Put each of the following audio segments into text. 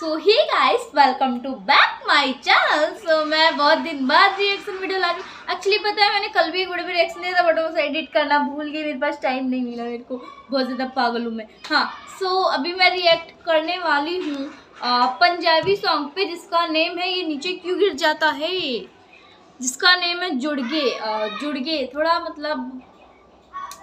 So hi guys, welcome to back my channel. So मैं बहुत दिन बाद रिएक्शन वीडियो ला रही हूँ। एक्चुअली पता है मैंने कल भी एक वीडियो में रिएक्शन दिया था, बट उसे एडिट करना भूल गई, मेरे पास टाइम नहीं मिला, मेरे को बहुत ज़्यादा पागल हूँ मैं। हाँ, सो अभी मैं रिएक्ट करने वाली हूँ पंजाबी सॉन्ग पे, जिसका नेम है, ये नीचे क्यों गिर जाता है, जिसका नेम है जुड़गे थोड़ा मतलब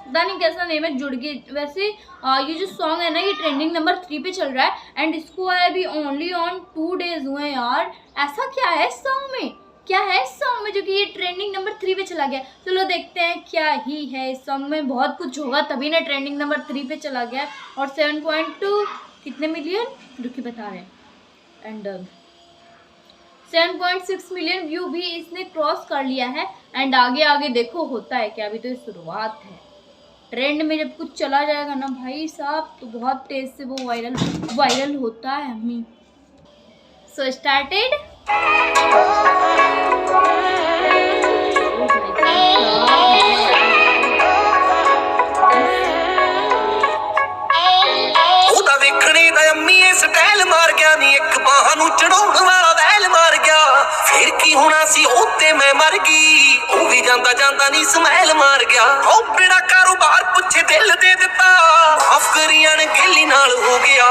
पता नहीं कैसा नेम है, जुड़गे। वैसे ये जो सॉन्ग है ना, ये ट्रेंडिंग नंबर 3 पे चल रहा है एंड इसको अभी ओनली ऑन 2 डेज हुए हैं यार। ऐसा क्या है इस सॉन्ग में, क्या है इस सॉन्ग में जो कि ये ट्रेंडिंग नंबर 3 पे चला गया। चलो देखते हैं क्या ही है इस सॉन्ग में। बहुत कुछ होगा तभी ना ट्रेंडिंग नंबर 3 पे चला गया। और 7.2 कितने मिलियन रुकी बता रहे हैं, एंड 7.6 मिलियन व्यू भी इसने क्रॉस कर लिया है। एंड आगे आगे देखो होता है क्या, अभी तो ये शुरुआत है। ट्रेंड में जब कुछ चला जाएगा ना भाई साहब, तो बहुत तेज से वो वायरल होता है हमें। So started. देखने दा अम्मी स्टाइल मार गया नी, एक बाह नूं चढ़ाउण वाला वैल मार गया। फिर की होना सी ओते मैं मर गई, ओ भी जांदा जांदा नी स्मैल मार गया। ओ बेड़ा कारोबार पुछे दिल दे दिता, माफ करियां गिली नाल हो गया।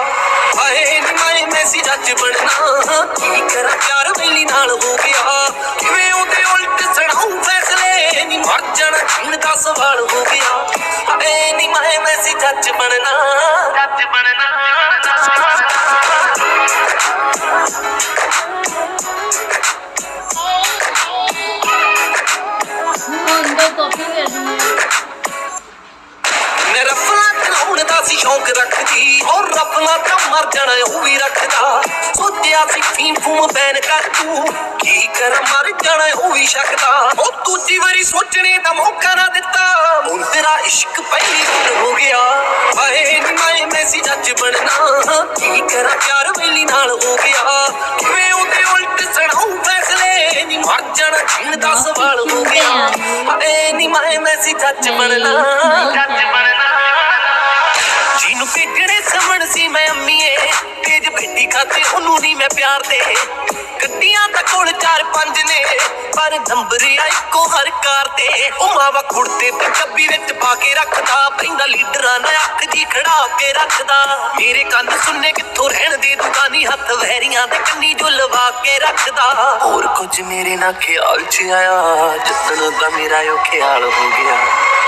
हाए नी मैं सी जज बनना, की करा प्यार वेली नाल हो गया। किवें ओदे उल्ट सुणाऊं फैसले, नी मर जाना जीण दा सवाल हो गया। हाए नी मैं सी जज बनना शौक रखती और रफला तो मर जाना वो भी रखता। सोचिया सी फीम फूम बैन कर तू, की कर मर जाना वो भी शकदा। ओ दूजी बारी सोचने दा मौका ना दिता, हुण तेरा इश्क पहली बार हो गया। हाए नी मैं सी जज बनना, की कर प्यार वेली नाल हो गया। किवें ओदे उल्ट सुणाऊं फैसले, नी मर जाना जीण दा सवाल हो गया। हाए नी मैं सी जज बनना जीनू भेजने समण सी मैं अम्मीए, तेज बेटी खाते ओनू नी मैं प्यार दे। गड्डियां दा कोल 4-5 ने, पर नंबर इको हर कार ते। ओ मावा खुड़ते ते डब्बी विच पा के रखदा, पैंदा लीडरां ना अख जी खड़ा के रखदा। मेरे कंन सुनने कित्थों रहण दे दूगा नी, हत्थ वैरियां दे कन्नी जो लवा के रखदा। और कुछ मेरे ना ख्याल च आया, जितन दा मेरा यो ख्याल हो गया।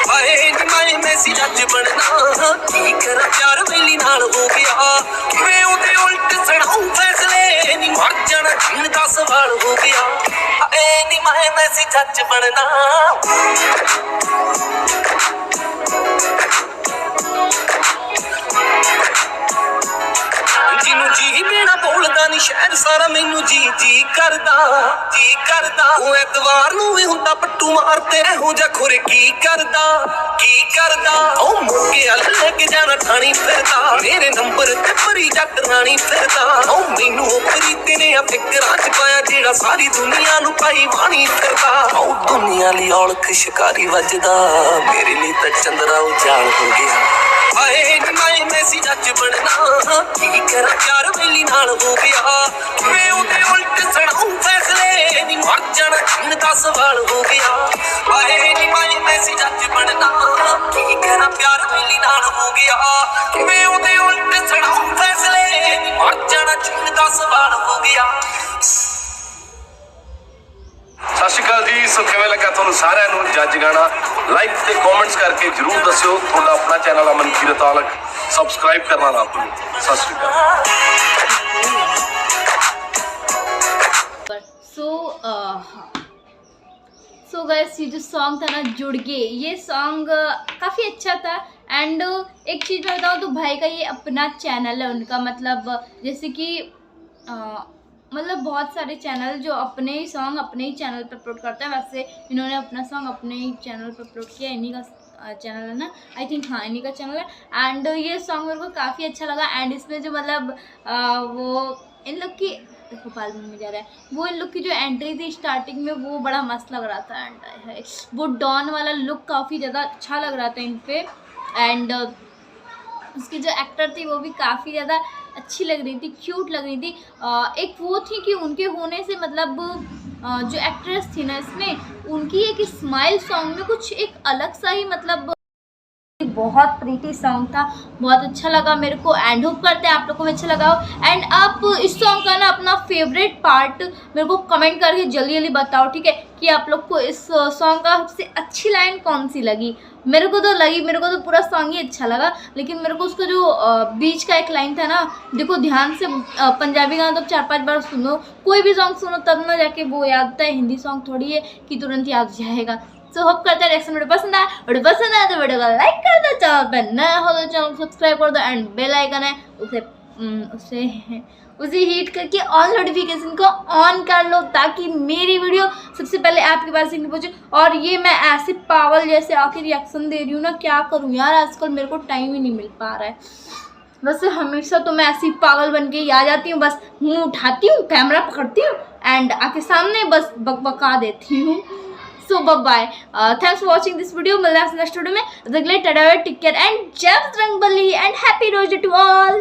हाए नी मैं सी जज बनना, की करा प्यार वेली नाल हो गया। किवें ओदे उल्ट सुणाऊं फैसले, नी मर जाना जीण दा सवाल हो गया। हाए नी मैं सी जज बनना जिनू जी मेरा बोलदा नी शहर सारा मैनू जी करदा ओ एतवार नू भी हुंदा पट्टू मारते हो जा खुरे की करदा ओ मुके अल लेके जाना ठाणी फिरदा, मेरे नंबर ते परी जट राणी फिरदा। ओ मैनू ओपरी तेने आ फिकरां च पाया, जेड़ा सारी दुनिया नू पाई वाणी फिरदा। ओ दुनिया ली औलख शिकारी वजदा, मेरे लिए तां चंद्रा उजाड़ हो गया। हाए नी मैं सी जज बनना, की करा प्यार वेली नाल हो गया। किवें ओदे उल्ट सुणाऊं फैसले, नी मर जाना जीण दा सवाल हो गया। हाए नी मैं सी जज बनना, की करा प्यार वेली नाल हो गया। किवें ओदे उल्ट सुणाऊं फैसले, नी मर जाना जीण दा सवाल हो गया। सत श्री अकाल जी। सो किवें लगा तुहानूं सारिआं नूं जज गाना? लाइक ते कमेंट्स करके जरूर दस्सिओ। तुहाडा अपना चैनल अमन कीरत औलख सब्सक्राइब करना ना भूलो। सत श्री अकाल। सो गाइस, ये जो सॉन्ग था ना जुड़गे, ये सॉन्ग काफ़ी अच्छा था। एंड एक चीज़ मैं बताऊँ तो भाई का ये अपना चैनल है उनका, मतलब जैसे कि मतलब बहुत सारे चैनल जो अपने ही सॉन्ग अपने ही चैनल पर अपलोड करते हैं, वैसे इन्होंने अपना सॉन्ग अपने ही चैनल पर अपलोड किया। इन्हीं का चैनल है ना, आई थिंक, हाँ इन्हीं का चैनल है। एंड ये सॉन्ग मेरे को काफ़ी अच्छा लगा। एंड इसमें जो मतलब वो इन लोग की देखो बाल में जा रहा है, वो इन लोग की जो एंट्री थी स्टार्टिंग में, वो बड़ा मस्त लग रहा था। एंड वो डॉन वाला लुक काफ़ी ज़्यादा अच्छा लग रहा था इन पर। एंड उसकी जो एक्टर थी वो भी काफ़ी ज़्यादा अच्छी लग रही थी, क्यूट लग रही थी। एक वो थी कि उनके होने से मतलब जो एक्ट्रेस थी ना इसमें, उनकी एक स्माइल सॉन्ग में कुछ एक अलग सा ही मतलब बहुत प्रीटी सॉन्ग था, बहुत अच्छा लगा मेरे को एंड होप करते हैं आप लोगों को अच्छा लगा हो। एंड आप इस सॉन्ग का ना अपना फेवरेट पार्ट मेरे को कमेंट करके जल्दी जल्दी बताओ, ठीक है, कि आप लोग को इस सॉन्ग का सबसे अच्छी लाइन कौन सी लगी। मेरे को तो पूरा सॉन्ग ही अच्छा लगा, लेकिन मेरे को उसका जो बीच का एक लाइन था ना, देखो ध्यान से पंजाबी गाना तो 4-5 बार सुनो, कोई भी सॉन्ग सुनो तब ना जाके वो याद आता है, हिंदी सॉन्ग थोड़ी है कि तुरंत याद जाएगा। सो होप करते हैं रिएक्शन वीडियो पसंद आए तो वीडियो को लाइक कर दो, चैनल पर नया हो तो चैनल को सब्सक्राइब कर दो एंड बेल आइकन है उसे हिट करके ऑल नोटिफिकेशन को ऑन कर लो, ताकि मेरी वीडियो सबसे पहले आपके पास ही पहुंचे। और ये मैं ऐसे पागल जैसे आके रिएक्शन दे रही हूँ ना, क्या करूँ यार, आजकल मेरे को टाइम ही नहीं मिल पा रहा है। वैसे हमेशा तो मैं ऐसी पागल बन के ही आ जाती हूँ, बस मुँह उठाती हूँ, कैमरा पकड़ती हूँ एंड आके सामने बस बकबका देती हूँ। So bye bye. Thanks for watching this video. मिलते हैं नेक्स्ट वीडियो में। Take care and Jai Bajrangbali and happy rose day to all.